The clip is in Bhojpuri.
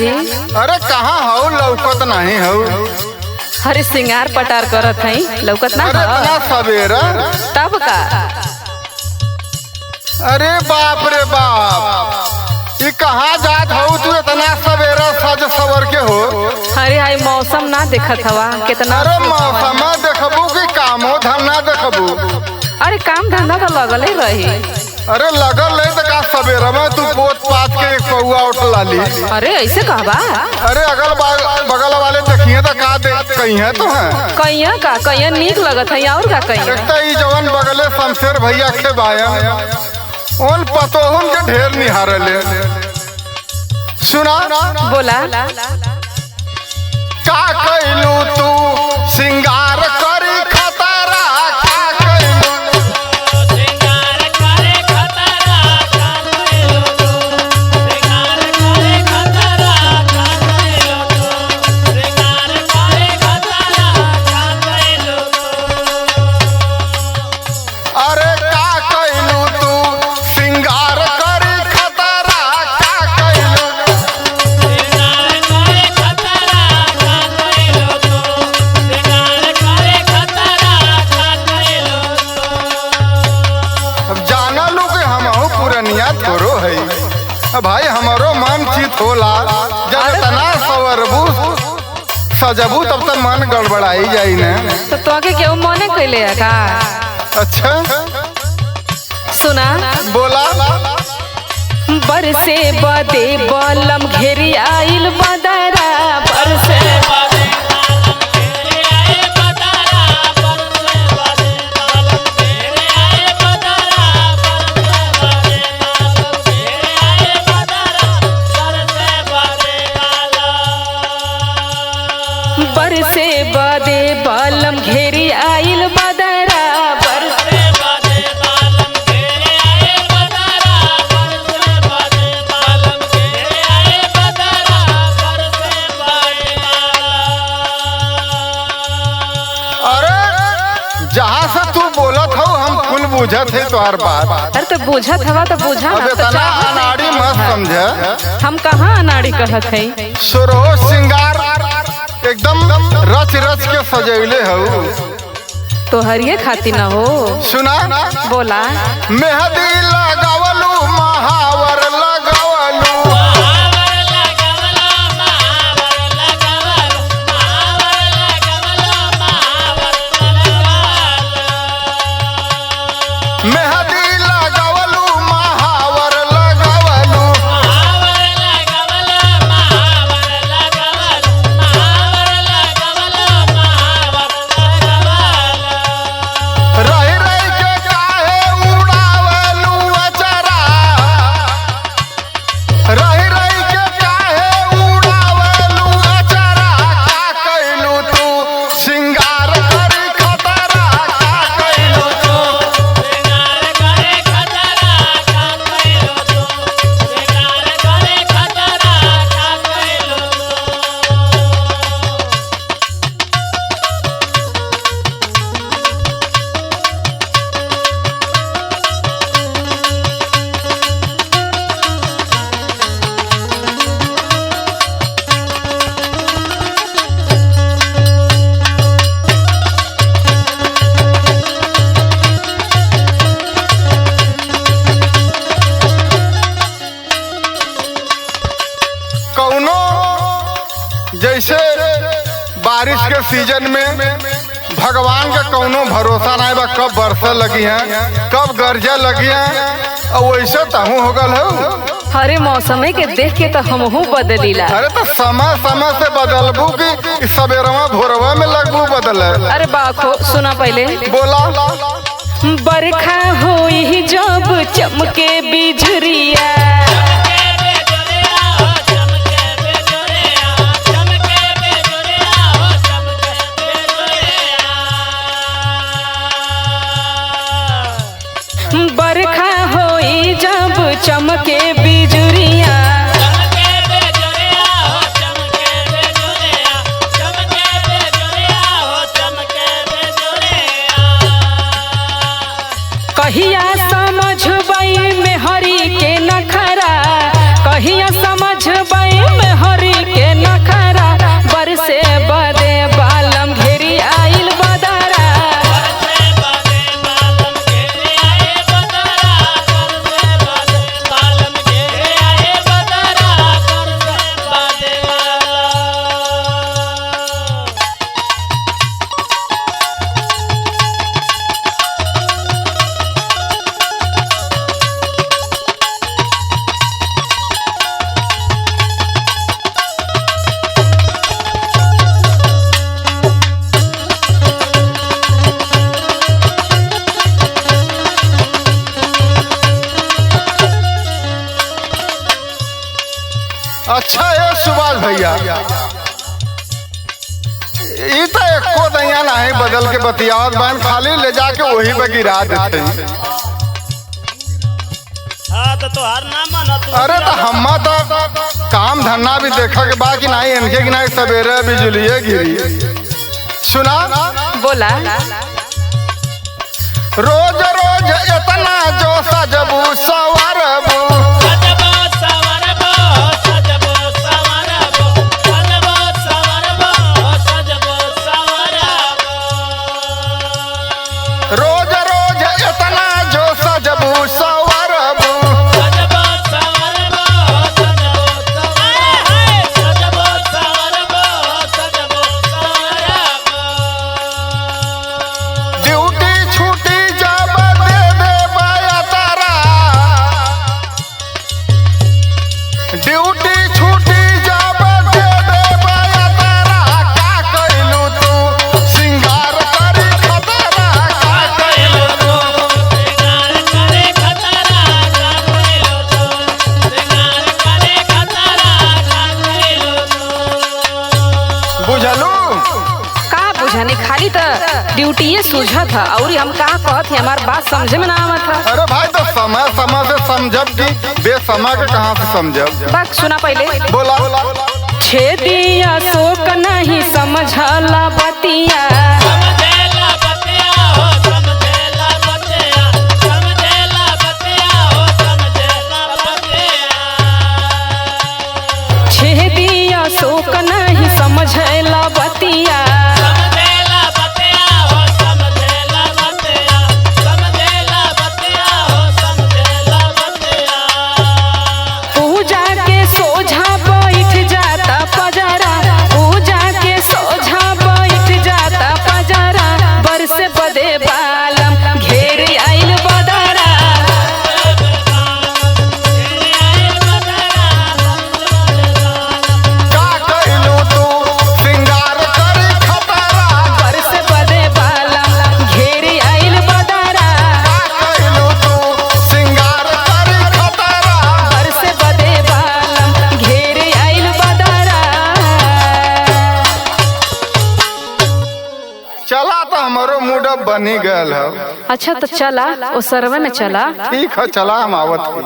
जी? अरे कहाँ हो, लौकत नहीं हो। अरे सिंगार पटार करत है, लौकत ना अरे इतना सवेरा। तब का? अरे बाप रे बाप, ये कहाँ जात हो तू इतना सवेरा सज सवर के हो? अरे हाय मौसम ना देखत हवा कितना। अरे मौसम देखबू कि कामो धंधा देखबू? अरे काम धंधा तो लगल ही रही। अरे लगल नहीं तो का सवेरा में तू पोत पात के एक पौआ उठला ली। अरे ऐसे कहबा? अरे अगल बगल वाले देखिए तो का देख कहीं है तो है कहिया का कहिया नीक लगत है और का कहिया। देखता ही जवन बगले शमशेर भैया के बाया उन पतोहन के ढेर निहार ले। सुना बोला का कैलू तू सिंगार करी खतरा, का कैलू सिंगार करे खतरा, का कैलू तू सिंगार करे खतरा, का कैलू तू सिंगार करे खतरा, का कैलू तू। अरे का कैलू तू सिंगार करी खतरा, का कैलू सिंगार करे खतरा, का कैलू तू सिंगार करे खतरा, का कैलू तू। अब जाना लो कि हम पुरनिया थोरो है। अब भाई हमारो मन चित होला जब तना सवरबू सजबू तब तक मन गड़बड़ाई जाई ने। तो तोके केहू मने कैले है का? अच्छा सुना बोला। बरसे बदे बलम घेरी आइल बदरा, बरसे बादे बालम घेरे आए बदरा, बरसे बादे बालम घेरे आए बदरा, बरसे बादे बालम घेरे आए बदरा, बरसे बादे बालम। बरसे बदे बलम घेरी आइल बदरा, बरसे बादे बालम घेरे आए बदरा, बरसे बादे बालम घेरे आए बदरा, बरसे बादे बालम। अरे जहाँ से तू बोलत हो हम कुल बुझत है तोहर बात। अरे तो बुझत हवा तो बुझा अब ना, तो इतना चाहत नहीं। अनाड़ी मत समझे। हम कहाँ अनाड़ी कहत है? सुरो सिंगार एकदम रच रच के सजैले हो। तो हरिये खाती ना हो। सुना बोला मेहंदी लगावलू महावर लगावलू। महावर लगावलो, महावर लगावलो, महावर लगावलो, महावर लगावलो। मेहंदी लगावलू महावर लगावलू। महावर लगावलो, महावर लगावलो, महावर लगावलो, महावर लगावलो। रही रही के काहे उड़ावलू अचरा। रही रही के काहे उड़ावलू अचरा। का कैलू तू सिंगार करी खतरा, का कैलू तू सिंगार करे खतरा, का कैलू तू सिंगार करे खतरा, का कैलू तू। कौनो जैसे बारिश के सीजन में भगवान का कौनो भरोसा नहीं बा, कब बरसे लगी है कब गरजे लगी है। और वैसे तहू हो गल हो। हरे मौसमे के देख के तो हमहू बदलीला। अरे तो समय समय से बदलबू कि सवेरवा भोरवा में लगबू बदल। अरे बाखो सुना पहले। बोला बरखा होई जब चमके बिजुरिया, चमके बेजुरिया हो, चमके बेजुरिया, चमके बेजुरिया हो, चमके बेजुरिया। बरखा होई जब चमके बिजुरिया, चमके बेजुरिया हो, चमके बेजुरिया, चमके बेजुरिया हो, चमके बेजुरिया। कहिया समझबई में हरी के नखरा, कहिया समझबई में हरी अच्छा है सुभाष भैया, ई तो एको दैया नहीं बदल के बतियावत बहन, खाली ले जाके वही पे गिरा देते। हाँ तो तोहार ना माना तू। अरे तो हम्मा तो काम धंधा भी देखा के बाकी नहीं, इनके की नहीं सवेरे बिजलिए गिरी। सुना बोला रोज रोज इतना जो सजबू सवरबू, सजबो सवरबो सजबो सवरबो सजबो सवरबो सजबो सवरबो, रोज रोज इतना जो सजबू सवरबू, सजबो सवरबो सजबो सवरबो सजबो सवरबो सजबो सवरबो। ड्यूटी छूटी जब दे दे बाया तारा, ड्यूटी छूटी जब दे दे बाया तारा, का कइलू तू सिंगार करी खतरा, का कइलू तू। सिंगार करे खतरा का कइलो तू, सिंगार करे खतरा का कइलो तू। बुझलू का बुझाने, खाली तो ड्यूटीए सूझा था और हम का कहत है, हमार बात समझे में ना आवत था। अरे भाई तो समय समय से समझब की बेसमय के कहाँ से समझब। बात सुना पहले, बोला छेदिया शोक नहीं समझला बतिया, समझेला बतिया हो समझेला बतिया, समझेला बतिया हो समझेला बतिया। छेदिया शोक नहीं समझला बतिया, समझेला बतिया हो समझेला बतिया, समझेला बतिया हो समझेला बतिया। पूजा के सोझा बैठ जाता पजरा, पूजा के सोझा बैठ जाता पजरा, बरस बदे बालम घेर आइल बदरा, का कइलू तू सिंगार करी खतरा, बरस बदे बालम घेर आइल बदरा, का कइलू तू सिंगार करी खतरा। बरस बदे बालम घेर आइल बदरा। चला तो हमारो मूड अब बनी गल है। अच्छा तो चला ओ सरवे में चला। ठीक है चला हम आवत की।